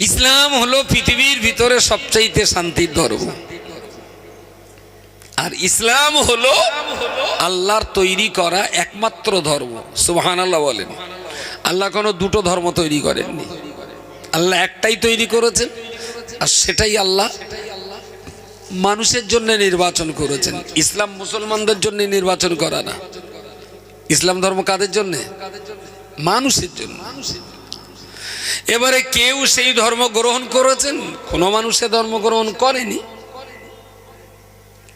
ইসলাম হলো পৃথিবীর ভিতরে সবচাইতে শান্তির ধর্ম। আর ইসলাম হলো আল্লাহর তৈরি করা একমাত্র ধর্ম। সুবহানাল্লাহ বলেন। আল্লাহ কোনো দুটো ধর্ম তৈরি করেননি, আল্লাহ একটাই তৈরি করেছেন, আর সেটাই আল্লাহ মানুষের জন্য নির্বাচন করেছেন। ইসলাম মুসলমানদের জন্য নির্বাচন করা না। ইসলাম ধর্ম কাদের জন্য? মানুষের জন্য। এবারে কেউ সেই ধর্ম গ্রহণ করেছেন, কোনো মানুষের ধর্ম গ্রহণ করেনি।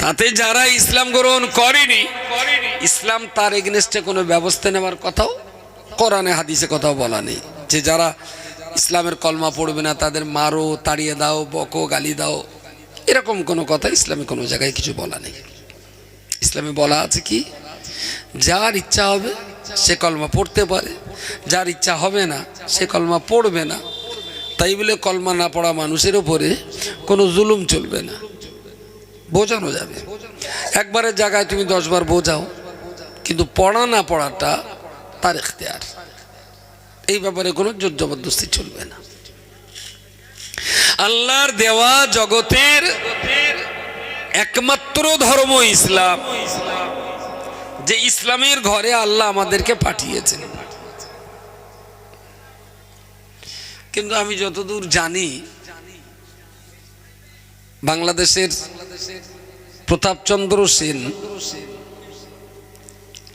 তাতে যারা ইসলাম গ্রহণ করেনি, ইসলাম তার এগেনস্টে কোনো ব্যবস্থা নেওয়ার কথাও কোরআনে হাদিসে কথাও বলা নেই যে যারা ইসলামের কলমা পড়বে না তাদের মারো, তাড়িয়ে দাও, বকো, গালি দাও, এরকম কোনো কথা ইসলামে কোনো জায়গায় কিছু বলা নেই। ইসলামে বলা আছে কি, যার ইচ্ছা হবে সে কলমা পড়তে পারে, যার ইচ্ছা হবে না সে কলমা পড়বে না। তাই বলে কলমা না পড়া মানুষের উপরে কোনো জুলুম চলবে না, বোঝানো যাবে। একবারের জায়গায় তুমি 10 বার বোঝাও, কিন্তু পড়া না পড়াটা তার ইখতিয়ার। এই ব্যাপারে কোনো জোর জবরদস্তি চলবে না। আল্লাহর দেওয়া জগতের একমাত্র ধর্ম ইসলাম, যে ইসলামের ঘরে আল্লাহ আমাদেরকে পাঠিয়েছেন। কিন্তু আমি যতদূর জানি, বাংলাদেশের প্রতাপচন্দ্র সেন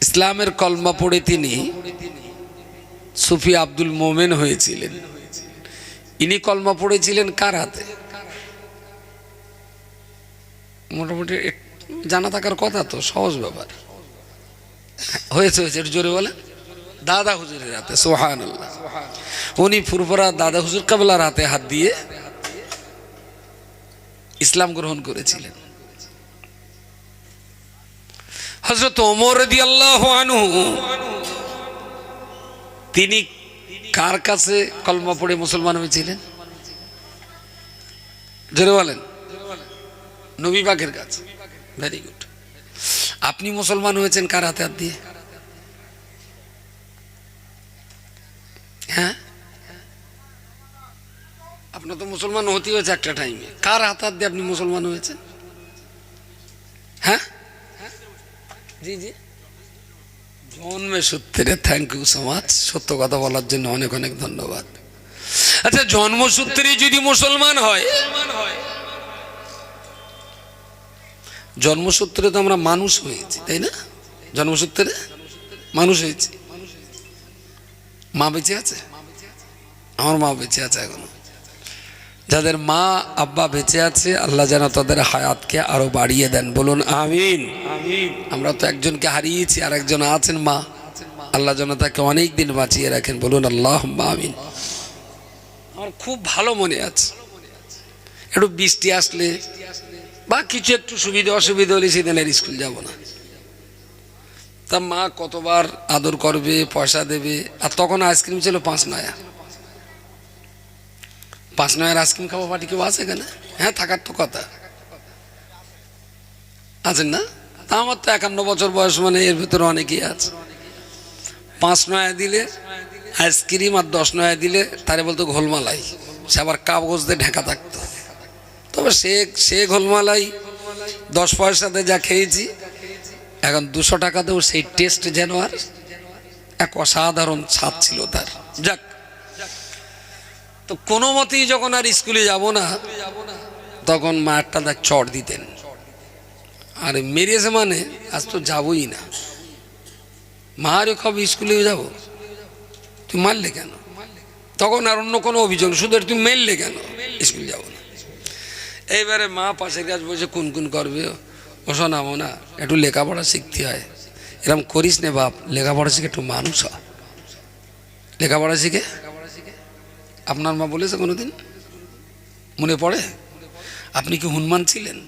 ইসলামের কলমা পড়ে তিনি সুফি আব্দুল মোমেন হয়েছিলেন। ইনি কলমা পড়েছিলেন কার হাতে? মোটামুটি জানা থাকার কথা, তো সহজ ব্যাপার। হয়েছে একটু জোরে বলে, দাদা হুজুরের হাতে। সুবহানাল্লাহ। উনি ফুরফুরা দাদা হুজুর কাবলার হাতে হাত দিয়ে ইসলাম গ্রহণ করেছিলেন। হযরত ওমর রাদিয়াল্লাহু আনহু তিনি কার কাছে কলমা পড়ে মুসলমান হয়েছিলেন? জোরে বলেন। নবী পাকের কাছে। Very good. আপনি মুসলমান হয়েছেন কার হাতে হাত দিয়ে? হ্যাঁ, আপনার তো মুসলমান হতে হয়েছে একটা টাইমে। কার হাত দিয়ে আপনি মুসলমান হয়েছেন? হ্যাঁ, জি জি, জন্মে সূত্রে। Thank you so much. সত্য কথা বলার জন্য অনেক অনেক ধন্যবাদ। আচ্ছা, জন্মসূত্রে যদি মুসলমান হয়, জন্মসূত্রে তো আমরা মানুষ হয়েছি, তাই না? জন্মসূত্রে মানুষ হয়েছি। মা বেঁচে আছে? আমার মা বেঁচে আছে এখনো। যাদের মা আব্বা বেঁচে আছে, আল্লাহ যেন তাদের হায়াতকে আরো বাড়িয়ে দেন, বলুন আমিন। আমরা তো একজনকে হারিয়েছি, আর একজন আছেন মা, আল্লাহ যেন তাকে অনেক দিন বাঁচিয়ে রাখেন, বলুন আল্লাহুম্মা আমিন। আমার খুব ভালো মনে আছে, একটু বৃষ্টি আসলে বা কিছু একটু সুবিধা অসুবিধা হলে সেদিন আর স্কুল যাব না। তা মা কতবার আদর করবে, পয়সা দেবে। আর তখন আইসক্রিম ছিল 5 নয়া। 5 নয়ার আইসক্রিম খাবো পার্টি কেউ আছে এখানে? হ্যাঁ, থাকার তো কথা, আছেন না? তা আমার তো 51 বছর বয়স, মানে এর ভিতরে অনেকেই আছে। 5 নয়া দিলে আইসক্রিম, আর 10 নয়া দিলে তারে বলতো ঘোলমালাই। সে আবার কাগজ দিয়ে ঢাকা থাকতো। তবে সে ঘোলমালাই 10 পয়সাতে যা খেয়েছি, এখন 200 টাকাতেও সেই টেস্ট যেন আর এক অসাধারণ স্বাদ ছিল তার। যাক, তো কোনো মতেই যখন আর স্কুলে যাব না, তখন মা একটা চড় দিতেন। আর মেরেছে মানে আজ তো যাবই না। মা রে কবে স্কুলে যাব, তুই মারলে কেন? তখন আর অন্য কোনো অভিযোগ, শুধু তুই মেরলে কেন, স্কুল যাব না। এইবারে মা পাশের কাছে বসে কুনকুন করবে, ও শোনাবো না, একটু লেখাপড়া শিখতে হয়। এরকম করিস নে বাপ, লেখাপড়া শিখে একটু মানুষ হ। লেখাপড়া শিখে আপনার মা বলেছে কোনোদিন? মনে পড়ে? আপনি কি হনুমান ছিলেন?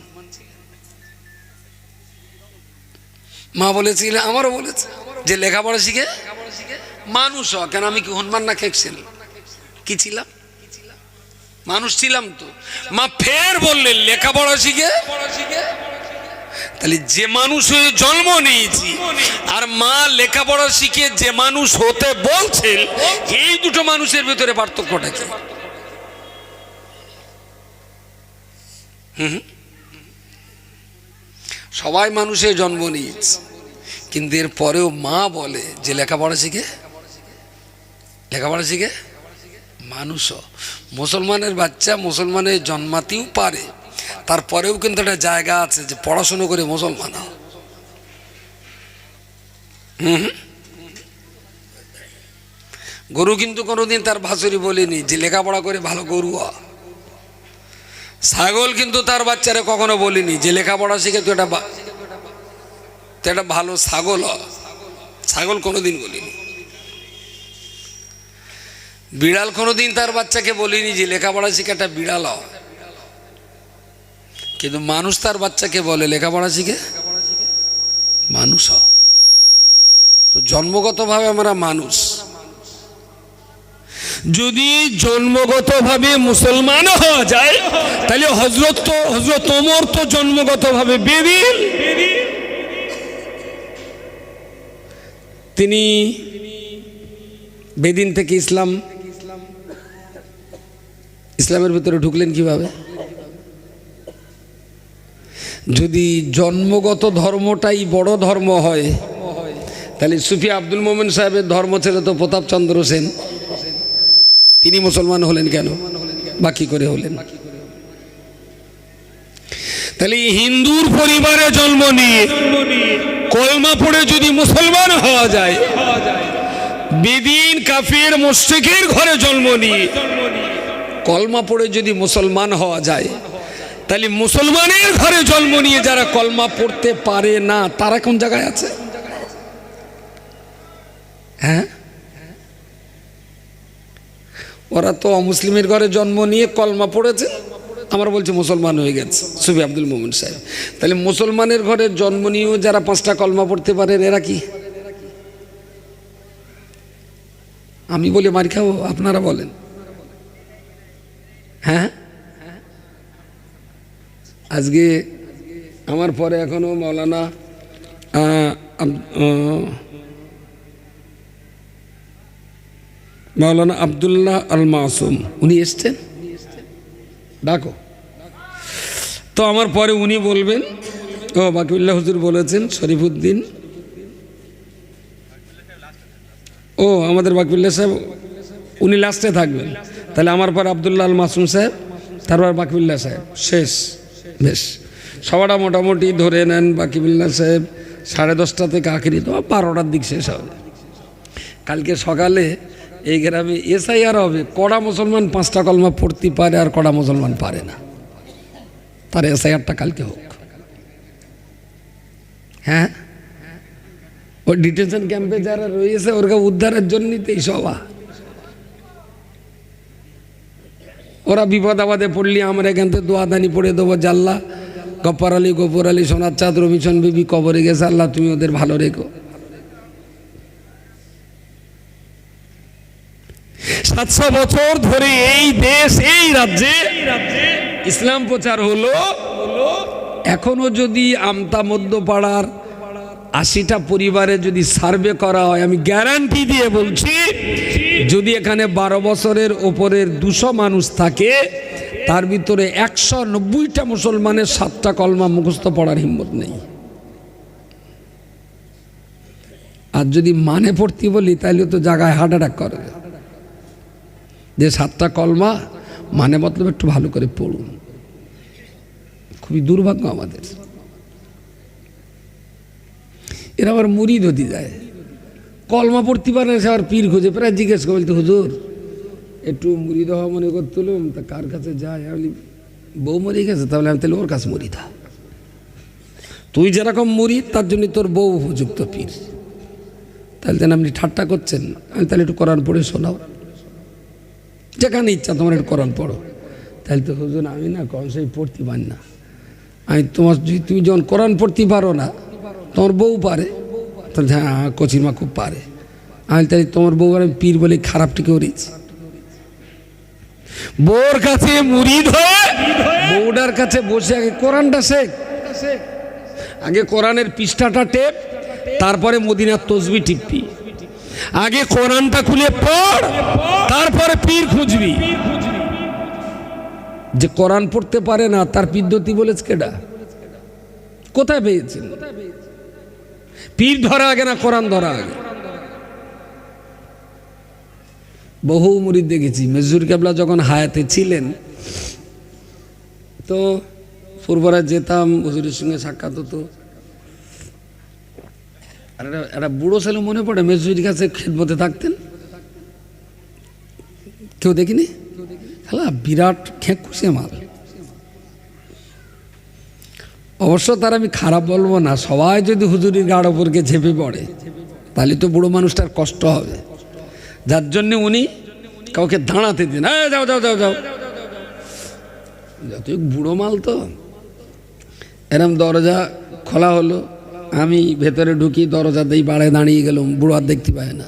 মা বলেছিলেন, আমারও বলেছে যে লেখাপড়া শিখে মানুষ হ। কেন, আমি কি হনুমান না খেয়েছিল? কি ছিলাম? মানুষ ছিলাম তো। মা ফের বললেন লেখাপড়া শিখে। তাহলে যে মানুষ হয়ে জন্ম নিয়েছি, আর মা লেখাপড়া শিখে যে মানুষ হতে বলছেন, এই দুটো মানুষের ভিতরে পার্থক্যটা কি? সবাই মানুষের জন্ম নিয়েছে, কিন্তু এর পরেও মা বলে যে লেখাপড়া শিখে মানুষও। মুসলমানের বাচ্চা মুসলমানের জন্মাতেও পারে, তারপরেও কিন্তু একটা জায়গা আছে যে পড়াশুনো করে মুসলমান হয়। গরু কিন্তু কোনোদিন তার ভাসুরি বলেনি যে লেখাপড়া করে ভালো গরু হয়। ছাগল কিন্তু তার বাচ্চারে কখনো বলিনি যে লেখাপড়া শিখে তুই একটা ভালো ছাগল হ। ছাগল কোনোদিন বলিনি। বিড়াল কোনোদিন তার বাচ্চাকে বলিনি যে লেখাপড়া শিখে একটা বিড়াল হ। কিন্তু মানুষ তার বাচ্চাকে বলে লেখাপড়া শিখে মানুষ হ। তো জন্মগতভাবে আমরা মানুষ। যদি জন্মগতভাবে মুসলমান হওয়া যায় তাহলে হযরত ওমর তো জন্মগতভাবে বেদিন। তিনি বেদিন থেকে ইসলামের ভিতরে ঢুকলেন কিভাবে? যদি জন্মগত ধর্মটাই বড় ধর্ম হয় তাহলে সুফি আব্দুল মোমেন সাহেবের ধর্ম ছিল তো প্রতাপচন্দ্র সেন, তিনি মুসলমান হলেন কেন? বাকি করে হলেন। তাহলে হিন্দুর পরিবারে জন্ম নিয়ে কলমা পড়ে যদি মুসলমান হওয়া যায়, বেদিন কাফির মুশরিকের ঘরে জন্ম নিয়ে কলমা পড়ে যদি মুসলমান হওয়া যায়, তাহলে মুসলমানের ঘরে জন্ম নিয়ে যারা কলমা পড়তে পারে না তারা কোন জায়গায় আছে? হ্যাঁ, ওরা তো অমুসলিমের ঘরে জন্ম নিয়ে কলমা পড়েছে, আমরা বলছি মুসলমান হয়ে গেছে সুফি আব্দুল মোমেন সাহেব। তাহলে মুসলমানের ঘরে জন্ম নিয়েও যারা 5টা কলমা পড়তে পারে এরা কি? আমি বলি মার খাবো, আপনারা বলেন। হ্যাঁ, আজকে আমার পরে এখনো মৌলানা আব্দুল্লাহ আল মাসুম উনি এসছেন, ডাকো তো। আমার পরে উনি বলবেন, ও বাকিউল্লাহ হুজুর বলেছেন, শরীফুদ্দিন, ও আমাদের বাকিউল্লাহ সাহেব উনি লাস্টে থাকবেন। তাহলে আমার পর আব্দুল্লাহ আল মাসুম সাহেব, তারপর বাকিউল্লাহ সাহেব, শেষ। বেশ, সবাটা মোটামুটি ধরে নেন বাকিউল্লাহ সাহেব 10:30 থেকে আখেরি তো 12টার দিক শেষ হবে। কালকে সকালে এই গ্রামে এসআইআর হবে, কড়া মুসলমান 5টা কলমা পড়তে পারে আর কড়া মুসলমান পারে না, তার এসআইআরটা কালকে হোক। হ্যাঁ, ওই ডিটেনশন ক্যাম্পে যারা রয়েছে ওরকে উদ্ধারের জন্যই তো এই সভা। ওরা বিপদ আপদে পড়লি আমরা এখান থেকে দোয়াদানি পড়ে দেবো, জাল্লা গপ্পার আলী, গফুর আলী, সোনার চাঁদ, রমিশন বিবি কবরে গেছে, আল্লাহ তুমি ওদের ভালো রেখো। 700 বছর ধরে এই দেশ, এই রাজ্যে ইসলাম প্রচার হলো। এখনো যদি আমতা মধ্যপাড়ার 80টা পরিবারে যদি সার্ভে করা হয়, আমি গ্যারান্টি দিয়ে বলছি, যদি এখানে 12 বছরের ওপরের 200 মানুষ থাকে, তার ভিতরে 190টা মুসলমানের 7টা কলমা মুখস্থ পড়ার হিম্মত নেই। আর যদি মানে পড়তে বলি তাহলে তো জায়গায় হার্ট অ্যাটাক করে, যে 7টা কলমা মানে মতলব একটু ভালো করে পড়ুন। খুবই দুর্ভাগ্য আমাদের। এরা আবার মুরিদ হতে যায়, কলমা পড়তে পারে না, সে আবার পীর খুঁজে। প্রায় জিজ্ঞেস করে বলতে, হুজুর একটু মুরিদ হওয়া মনে করতুলুম, তা কার কাছে যায়? আমি বউ মরে গেছে, তাহলে আমি তাহলে ওর কাছে মুরিদ। তুই যেরকম মুরিদ তার জন্য তোর বউ উপযুক্ত পীর। তাহলে যেন আপনি ঠাট্টা করছেন, আমি তাহলে একটু কোরআন পড়ে শোনাও, যেখানে ইচ্ছা তোমার একটু কোরআন পড়ো। তাহলে তো হুজুর আমি না কম সেই পড়তে পারি না। আমি তুমি যখন কোরআন পড়তে পারো না, তোমার বউ পারে, তাহলে হ্যাঁ কচিমা খুব পারে। আমি তাই তোমার বউ আমি পীর বলে খারাপটিকে করেছি। বউর কাছে মুরিদ হয়ে বউটার কাছে বসে আগে কোরআনটা শেখ, আগে কোরআনের পৃষ্ঠাটা টেপ, তারপরে মদিনার তসবি টিপবি। আগে কোরআনটা খুলে পড়, তারপরে পীর খুঁজবি। যে কোরআন পড়তে পারে না তার পদ্ধতি বলেছে কেডা? কোথায় পেয়েছেন? পীর ধরা আগে না কোরআন ধরা আগে? বহু মুরিদ দেখেছি। মেজুর কেবলা যখন হায়াতে ছিলেন তো পূর্বরায় যেতাম, হুজুরের সঙ্গে সাক্ষাৎ হতো। আর একটা বুড়ো ছেলে মনে পড়ে মেজুরির কাছে খেদমতে থাকতেন, কেউ দেখিনি, খেলা বিরাট খেঁকুশে মাল। অবশ্য তার আমি খারাপ বলবো না, সবাই যদি হুজুরির গাড় উপরকে ঝেপে পড়ে তাহলে তো বুড়ো মানুষটার কষ্ট হবে, যার জন্য উনি কাউকে দাঁড়াতে দিন, যাও যাও যাও যাও, যত বুড়ো মাল তো। এরম দরজা খোলা হলো, আমি ভেতরে ঢুকি, দরজাতেই বাড়ে দাঁড়িয়ে গেলাম, বুড়ো আর দেখতে পায় না।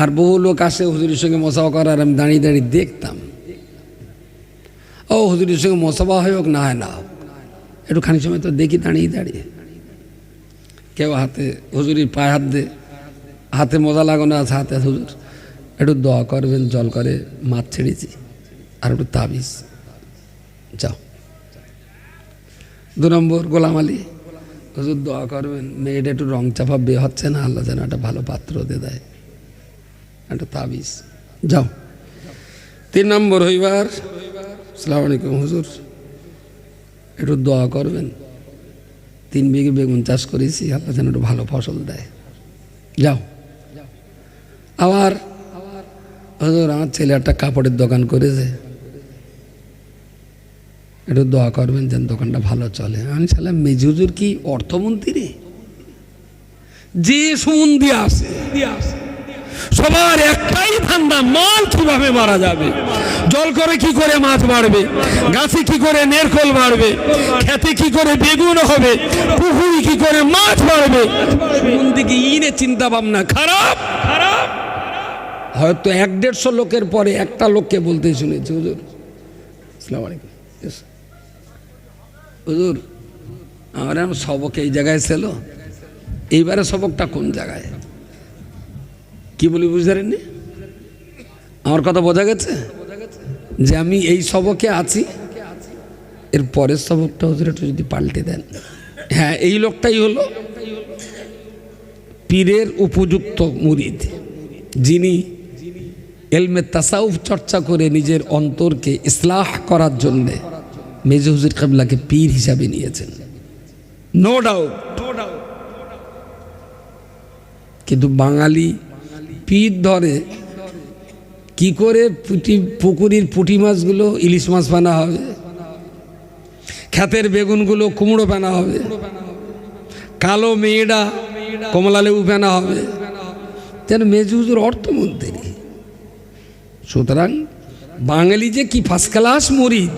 আর বহু লোক আসে হুজুরের সঙ্গে মশাবা করার, আমি দাঁড়িয়ে দাঁড়িয়ে দেখতাম। ও হুজুরের সঙ্গে মশাবা হয় হোক না হয় না হোক, একটুখানি সময় তো দেখি দাঁড়িয়ে দাঁড়িয়ে। কেউ হাতে হুজুরির পায়ে হাত দে, হাতে মজা লাগানো আছে, হাতে হুজুর একটু দোয়া করবেন, জল করে মাছ ছেড়েছি, আর একটু তাবিজ, যাও। 2 নম্বর গোলাম আলী, হুজুর দোয়া করবেন, মেয়েটা একটু রং চাপা বে হচ্ছে না, আল্লাহ যেন একটা ভালো পাত্র দিয়ে দেয়, একটা তাবিজ, যাও। 3 নম্বর হইবার, আসসালামু আলাইকুম হুজুর, একটু দোয়া করবেন, 3 বিঘে বেগুন চাষ করেছি, আল্লাহ যেন একটু ভালো ফসল দেয়, যাও। আবার হুজুর আমার ছেলে একটা কাপড়ের দোকান করেছে, একটু দোয়া করবেন যেন দোকানটা ভালো চলে। আমি সালাম মেজি হুজুর কি অর্থমন্ত্রী? যে সম্বন্ধে আসে সবার একটাই ধান্দা, মাল কিভাবে মারা যাবে, জল করে কি করে মাছ বাড়বে, গাছে কি করে নেরকল বাড়বে, খেতে কি করে বেগুন হবে, পুকুরে কি করে মাছ বাড়বে, কোন দিকে ইনে চিন্তা ভাবনা খারাপ খারাপ। হয়তো 1-150 লোকের পরে একটা লোককে বলতে শুনেছি, হুজুর আসসালামু আলাইকুম, হুজুর আমার সবক এই জায়গায় ছিল, এইবারে সবকটা কোন জায়গায়, কি বলি বুঝতে পারেননি? আমার কথা বোঝা গেছে যে আমি এই সবকে আছি, এর পরের সবকটা হুজুর একটু যদি পাল্টে দেন। হ্যাঁ, এই লোকটাই হলো পীরের উপযুক্ত মুরিদ, যিনি ইলমে তাসাউফ চর্চা করে নিজের অন্তরকে ইসলাহ করার জন্যে মেজে হুজুর কিবলাকে পীর হিসাবে নিয়েছেন, নো ডাউট। কিন্তু বাঙালি পীর ধরে কি করে পুকুরির পুঁটি মাছগুলো ইলিশ মাছ বানা হবে, ক্ষেতের বেগুনগুলো কুমড়ো বানা হবে, কালো মেয়েটা কমলা লেবু বানা হবে, যেন মেজে হুজুর অর্থমন্ত্রী। সুতরাং বাঙালি যে কি ফার্স্ট ক্লাস মুরিদ,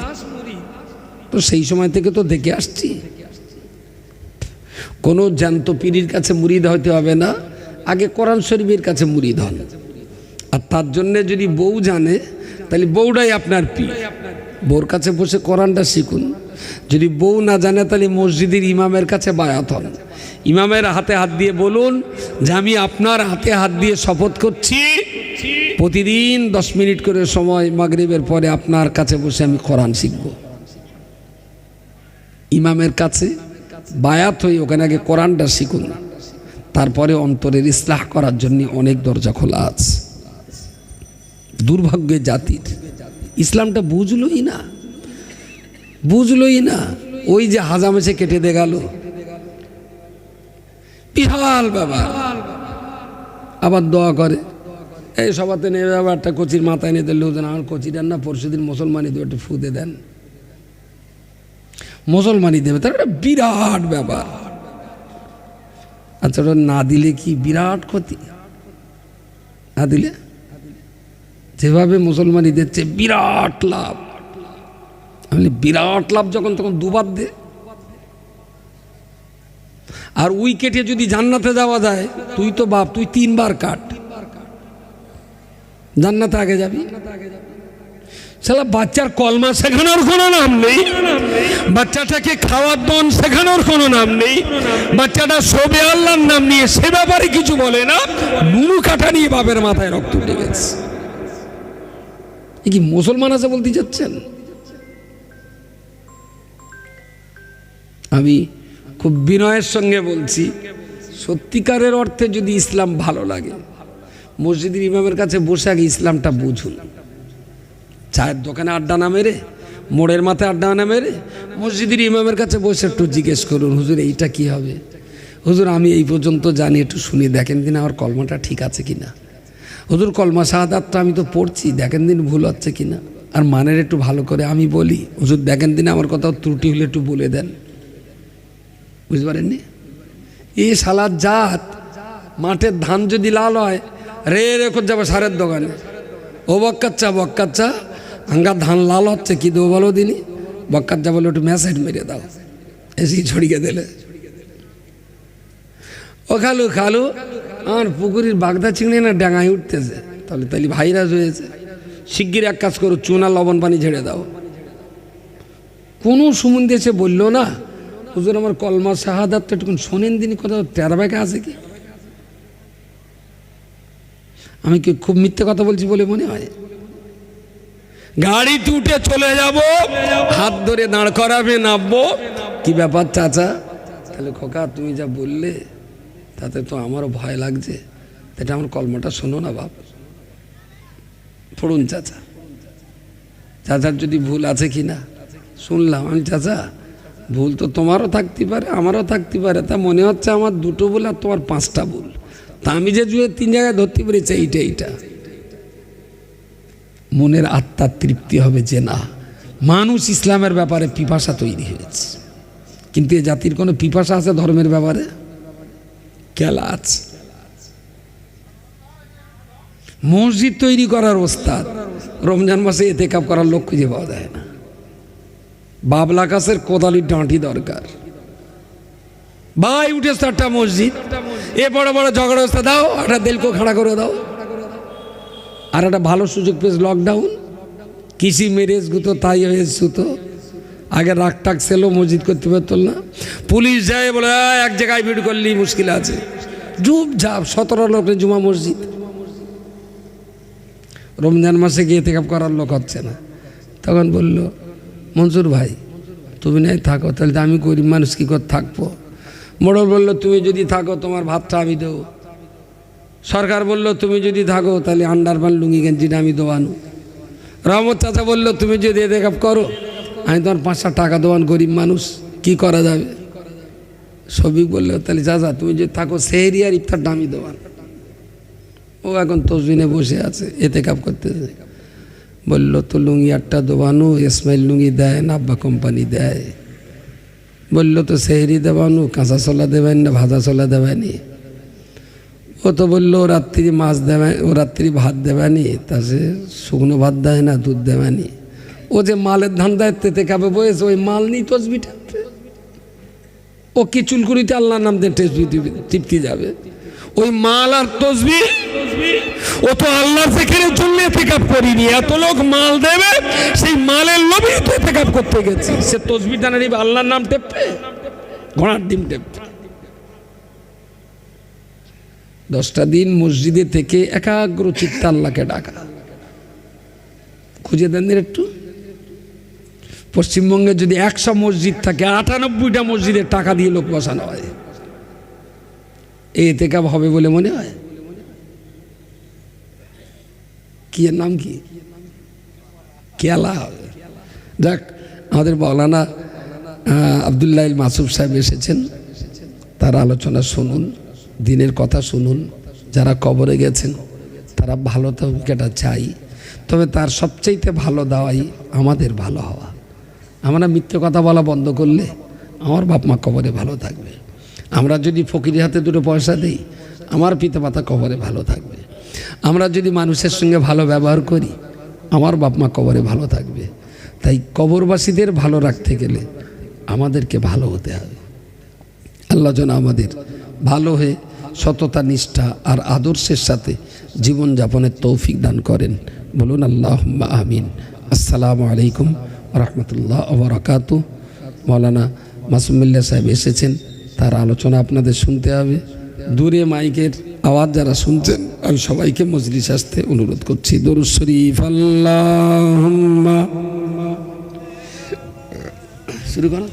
তো সেই সময় থেকে তো দেখে আসছি। কোনো জ্যান্ত পীরের কাছে মুরিদ হইতে হবে না, আগে কোরআন শরীফের কাছে মুরিদ হন। আর তার জন্যে যদি বউ জানে তাহলে বউটাই আপনার পীর, বউর কাছে বসে কোরআনটা শিখুন। যদি বউ না জানে তাহলে মসজিদের ইমামের কাছে বায়াত হন, ইমামের হাতে হাত দিয়ে বলুন যে আমি আপনার হাতে হাত দিয়ে শপথ করছি প্রতিদিন 10 মিনিট করে সময় মাগরিবের পরে আপনার কাছে বসে আমি কোরআন শিখব। ইমামের কাছে বায়াত হয়ে ওখানে আগে কোরআনটা শিখুন, তারপরে অন্তরের ইসলাহ করার জন্য অনেক দরজা খোলা আছে। দুর্ভাগ্য জাতির ইসলামটা বুঝলই না, বুঝলই না। ওই যে হাজামেশে কেটে দে গেল, বিশাল ব্যাপার। আবার দোয়া করে এই সবাতে নেবে, আবার একটা কচির মাথায় নিয়ে দিল, আমার কচিটার না পরশুদিন মুসলমানি দেবে, একটু ফুদে দেন, মুসলমানি দেবে, তার একটা বিরাট ব্যাপার। আচ্ছা ওটা না দিলে কি বিরাট ক্ষতি? না দিলে যেভাবে মুসলমানি দিচ্ছে বিরাট লাভ, আমি বিরাট লাভ যখন তখন দুবার দে। আর উইকেটে যদি জান্নাতে যাওয়া যায়, তুই তো বাপ, তুই 3 বার কাট, জান্নাতে আগে যাবি। শালা বাচ্চার কলমা শেখানোর কোনো নাম নেই, বাচ্চাটাকে খাওয়ার দন শেখানোর কোনো নাম নেই, বাচ্চাটা শোবে আল্লাহর নাম নিয়ে সে ব্যাপারে কিছু বলে না, নুনু কাটা নিয়ে বাপের মাথায় রক্ত উঠে গেছে। এ কি মুসলমান আছে বলতে যাচ্ছেন? আমি খুব বিনয়ের সঙ্গে বলছি, সত্যিকারের অর্থে যদি ইসলাম ভালো লাগে, মসজিদের ইমামের কাছে বসে আগে ইসলামটা বুঝুন। চায়ের দোকানে আড্ডা না মেরে, মোড়ের মাথায় আড্ডা না মেরে, মসজিদের ইমামের কাছে বসে একটু জিজ্ঞেস করুন, হুজুর এইটা কি হবে, হুজুর আমি এই পর্যন্ত জানি, একটু শুনি দেখেন দিন আমার কলমাটা ঠিক আছে কিনা, হুজুর কলমা শাহাদাতটা আমি তো পড়ছি, দেখেন দিন ভুল হচ্ছে কিনা, আর মানের একটু ভালো করে আমি বলি, হুজুর দেখেন দিন আমার কোথাও ত্রুটি হলে একটু বলে দেন। বুঝতে পারেননি? এই সালাদ জাত মাঠের ধান যদি লাল হয়, রে রেখে যাবে সারের দোকানে, ও বক্কাচ্চা আঙ্গার ধান লাল হচ্ছে কি দেবো বলো দিনি, বক্কাচ্চা বলে একটু ম্যাসেজ মেরে দাও, এসি ছড়িয়ে দিলে, ও খালু আমার পুকুরের বাগদা চিংড়ি না ডাঙায় উঠতেছে, তাহলে ভাইরাস হয়েছে, শিগগির এক কাজ করো, চুনা লবণ পানি ঝেড়ে দাও। কোনো সুমন্দি এসে বললো না, হুজুর আমার কলমা শাহাদাত তো একটু শোনেন দিনই, কোথাও টেরা ব্যাগা আছে কি? আমি কি খুব মিথ্যে কথা বলছি বলে মনে হয়? গাড়িতে উঠে চলে যাব, হাত ধরে দাঁড় করাবে, নামবো, কি ব্যাপার চাচা? তাহলে খোকা তুমি যা বললে তাতে তো আমারও ভয় লাগছে, এটা আমার কলমাটা শোনো না বাপ, পড়ুন চাচা, চাচার যদি ভুল আছে কি না শুনলাম। আমি চাচা ভুল তো তোমারও থাকতে পারে আমারও থাকতে পারে, তা মনে হচ্ছে আমার দুটো ভুল আর তোমার 5টা ভুল, তা আমি যে জুয়ে 3 জায়গায় ধরতে পেরেছি এইটা মনের আত্মার তৃপ্তি হবে যে না, মানুষ ইসলামের ব্যাপারে পিপাসা তৈরি হয়েছে। কিন্তু এ জাতির কোনো পিপাসা আছে ধর্মের ব্যাপারে? কেলা আছে। মসজিদ তৈরি করার ওস্তাদ, রমজান মাসে এতেকাপ করার লোক খুঁজে পাওয়া যায় না। বাবলা কাছের কোদালির ডাঁটি দরকার। ভাই উঠে 4টা মসজিদ, এ বড় বড় ঝগড়া ওস্তাদ দাও, একটা দেলকো খাড়া করে দাও, আর একটা ভালো সুযোগ পেয়েছে লকডাউন, কৃষি মেরেজ গুতো তাই হয়েছে তো, আগে রাগ টাক ছিল মসজিদ করতে পারত না, পুলিশ যায় বলে এক জায়গায় ভিড় করলি মুশকিল আছে, জুপ ঝাপ 17 লোকের জুমা মসজিদ। রমজান মাসে গিয়ে এতেকাপ করার লোক হচ্ছে না, তখন বলল মনসুর ভাই তুমি নাই থাকো, তাহলে আমি গরিব মানুষ কী করে থাকবো? মোড়ল বলল তুমি যদি থাকো তোমার ভাতটা আমি দেবো। সরকার বলল তুমি যদি থাকো তাহলে আন্ডারপ্যান্ট লুঙ্গি গেঞ্জিটা আমি দেওয়ানো। রহমত চাচা বলল তুমি যদি এতেকাপ করো আমি তোমার 500 টাকা দেওয়ান, গরিব মানুষ কি করা যাবে? সবিক বললো তাহলে চাচা তুমি যদি থাকো সেহরি আর ইফতারটা আমি দেওয়ান। ও এখন তসবিনে বসে আছে, এতেকাপ করতেছে। বলল তো লুঙ্গি 8টা দেওয়ানো, ইসমাইল লুঙ্গি দেয় না আব্বা কোম্পানি দেয়। বলল তো সেহরি দেওয়ানো, কাঁচা ছোলা দেবেন না ভাজা ছোলা দেবেনি? ও তো বললো রাত্রি মাছ দেবে, ও রাত্রি ভাত দেবেনি, তা সে শুকনো ভাত দেয় না দুধ দেবেনি। ও যে মালের ধান্দায় এতেকাপে বয়েছে, ওই মাল নিয়ে তসবি টিপবে। ও কি চুলকুড়িতে আল্লাহর নাম দিয়ে তসবি টিপতে যাবে? ওই মাল আর তসবি, ও তো আল্লাহর জিকিরের জন্য এতেকাপ করিনি, এত লোক মাল দেবে সেই মালের লোভে তো এতেকাপ করতে গেছে। সে তসবিটা না নিবে আল্লাহর নাম টেপবে, ঘোড়ার ডিম টেপবে। 10টা দিন মসজিদে থেকে একাগ্র চিত্তে আল্লাহকে ডাকা, খুঁজে দেন একটু। পশ্চিমবঙ্গে যদি 100 মসজিদ থাকে, 98টা মসজিদের টাকা দিয়ে লোক বসানো হয়, এই এতেকাপ হবে বলে মনে হয়? কি এর নাম কি? কেলা হবে। যাক, আমাদের মৌলানা আব্দুল্লাহ মাসুফ সাহেব এসেছেন, তার আলোচনা শুনুন, দিনের কথা শুনুন। যারা কবরে গেছেন তারা ভালো তৌফিকটা চাই, তবে তার সবচাইতে ভালো দাওয়াই আমাদের ভালো হওয়া। আমরা মিথ্যে কথা বলা বন্ধ করলে আমার বাপ মা কবরে ভালো থাকবে। আমরা যদি ফকিরের হাতে 2 পয়সা দিই, আমার পিতা মাতা কবরে ভালো থাকবে। আমরা যদি মানুষের সঙ্গে ভালো ব্যবহার করি, আমার বাপ মা কবরে ভালো থাকবে। তাই কবরবাসীদের ভালো রাখতে গেলে আমাদেরকে ভালো হতে হবে। আল্লাহ যেন আমাদের ভালো হয়ে সততা নিষ্ঠা আর আদর্শের সাথে জীবনযাপনের তৌফিক দান করেন। বলুন আল্লাহুম্মা আমিন। আসসালামু আলাইকুম রহমতুল্লাহ ওয়া বারাকাতুহু। মৌলানা মাসুমুল্লাহ সাহেব এসেছেন, তার আলোচনা আপনাদের শুনতে হবে। দূরে মাইকের আওয়াজ যারা শুনছেন আমি সবাইকে মজলিস আসতে অনুরোধ করছি। দরুদ শরীফ আল্লাহুম্মা। শুরু করো।